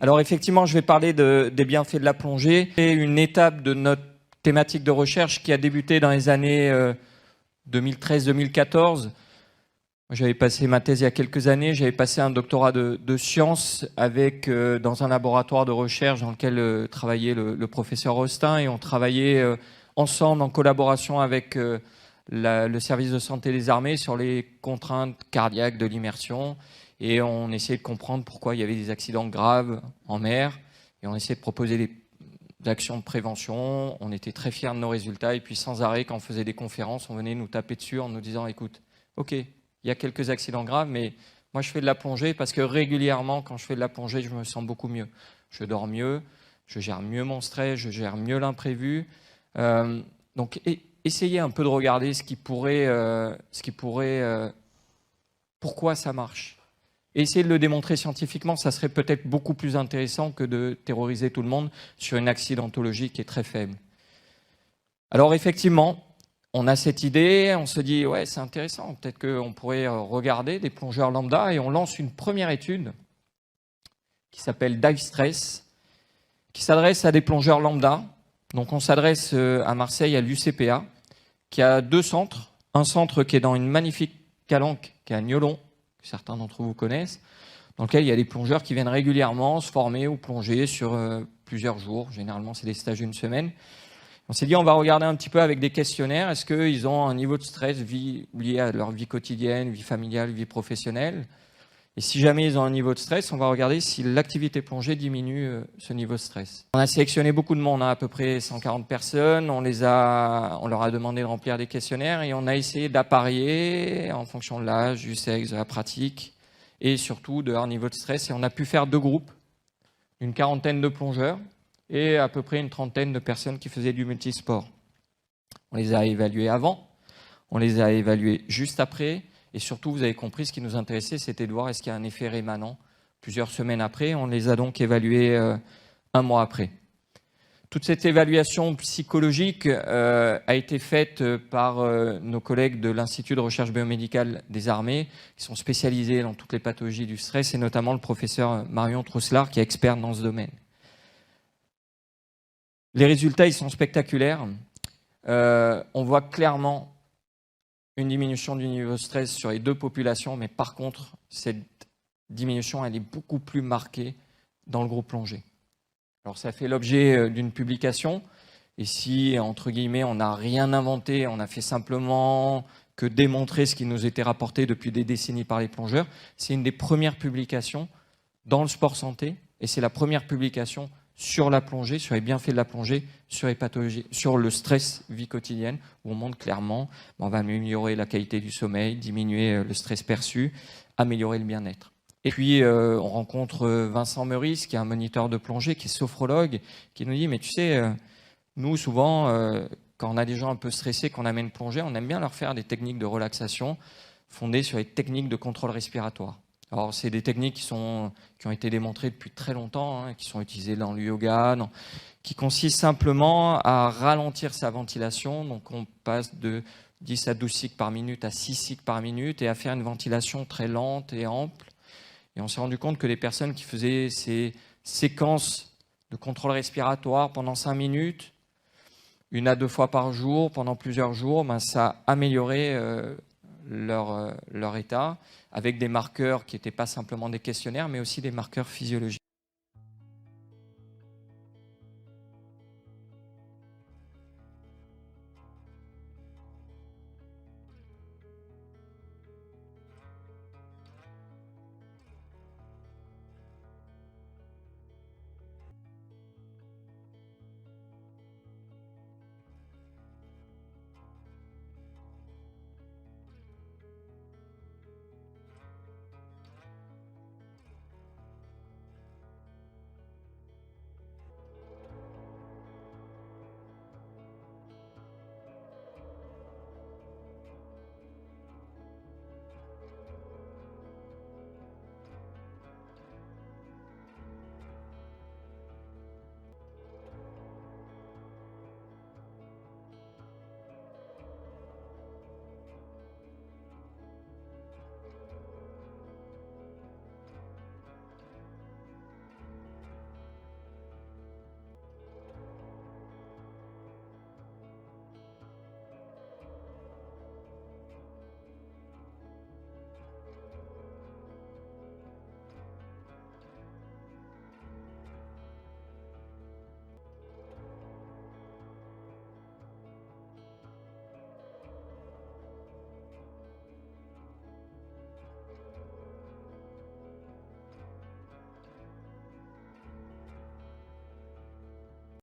Alors effectivement, je vais parler des bienfaits de la plongée. C'est une étape de notre thématique de recherche qui a débuté dans les années 2013-2014. J'avais passé ma thèse il y a quelques années, j'avais passé un doctorat de sciences dans un laboratoire de recherche dans lequel travaillait le professeur Rostin, et on travaillait ensemble en collaboration avec le service de santé des armées sur les contraintes cardiaques de l'immersion. Et on essayait de comprendre pourquoi il y avait des accidents graves en mer. Et on essayait de proposer des actions de prévention. On était très fiers de nos résultats. Et puis sans arrêt, quand on faisait des conférences, on venait nous taper dessus en nous disant « Écoute, ok, il y a quelques accidents graves, mais moi je fais de la plongée parce que régulièrement, quand je fais de la plongée, je me sens beaucoup mieux. Je dors mieux, je gère mieux mon stress, je gère mieux l'imprévu. Donc essayez un peu de regarder pourquoi ça marche. Et essayer de le démontrer scientifiquement, ça serait peut-être beaucoup plus intéressant que de terroriser tout le monde sur une accidentologie qui est très faible. Alors effectivement, on a cette idée, on se dit « ouais, c'est intéressant, peut-être qu'on pourrait regarder des plongeurs lambda » et on lance une première étude qui s'appelle Dive Stress, qui s'adresse à des plongeurs lambda. Donc on s'adresse à Marseille, à l'UCPA, qui a 2 centres. Un centre qui est dans une magnifique calanque, qui est à Niolon, que certains d'entre vous connaissent, dans lequel il y a des plongeurs qui viennent régulièrement se former ou plonger sur plusieurs jours. Généralement, c'est des stages d'une semaine. On s'est dit, on va regarder un petit peu avec des questionnaires. Est-ce qu'ils ont un niveau de stress lié à leur vie quotidienne, vie familiale, vie professionnelle? Et si jamais ils ont un niveau de stress, on va regarder si l'activité plongée diminue ce niveau de stress. On a sélectionné beaucoup de monde, à peu près 140 personnes. On leur a demandé de remplir des questionnaires et on a essayé d'apparier en fonction de l'âge, du sexe, de la pratique et surtout de leur niveau de stress. Et on a pu faire 2 groupes, une quarantaine de plongeurs et à peu près une trentaine de personnes qui faisaient du multisport. On les a évalués avant, on les a évalués juste après, et surtout, vous avez compris, ce qui nous intéressait, c'était de voir est-ce qu'il y a un effet rémanent plusieurs semaines après. On les a donc évalués 1 mois après. Toute cette évaluation psychologique a été faite par nos collègues de l'Institut de recherche biomédicale des armées, qui sont spécialisés dans toutes les pathologies du stress, et notamment le professeur Marion Trousselard, qui est expert dans ce domaine. Les résultats, ils sont spectaculaires. On voit clairement une diminution du niveau de stress sur les 2 populations, mais par contre, cette diminution, elle est beaucoup plus marquée dans le groupe plongé. Alors, ça fait l'objet d'une publication. Et si, entre guillemets, on n'a rien inventé, on a fait simplement que démontrer ce qui nous était rapporté depuis des décennies par les plongeurs, c'est une des premières publications dans le sport santé, et c'est la première publication sur la plongée, sur les bienfaits de la plongée, sur les pathologies, sur le stress vie quotidienne, où on montre clairement on va améliorer la qualité du sommeil, diminuer le stress perçu, améliorer le bien-être. Et puis, on rencontre Vincent Meurice, qui est un moniteur de plongée, qui est sophrologue, qui nous dit, mais tu sais, nous, souvent, quand on a des gens un peu stressés, qu'on amène plonger, on aime bien leur faire des techniques de relaxation fondées sur les techniques de contrôle respiratoire. Alors, c'est des techniques qui ont été démontrées depuis très longtemps, qui sont utilisées dans le yoga, qui consistent simplement à ralentir sa ventilation. Donc, on passe de 10 à 12 cycles par minute à 6 cycles par minute et à faire une ventilation très lente et ample. Et on s'est rendu compte que les personnes qui faisaient ces séquences de contrôle respiratoire pendant 5 minutes, 1 à 2 fois par jour, pendant plusieurs jours, ça améliorait leur état, avec des marqueurs qui n'étaient pas simplement des questionnaires, mais aussi des marqueurs physiologiques.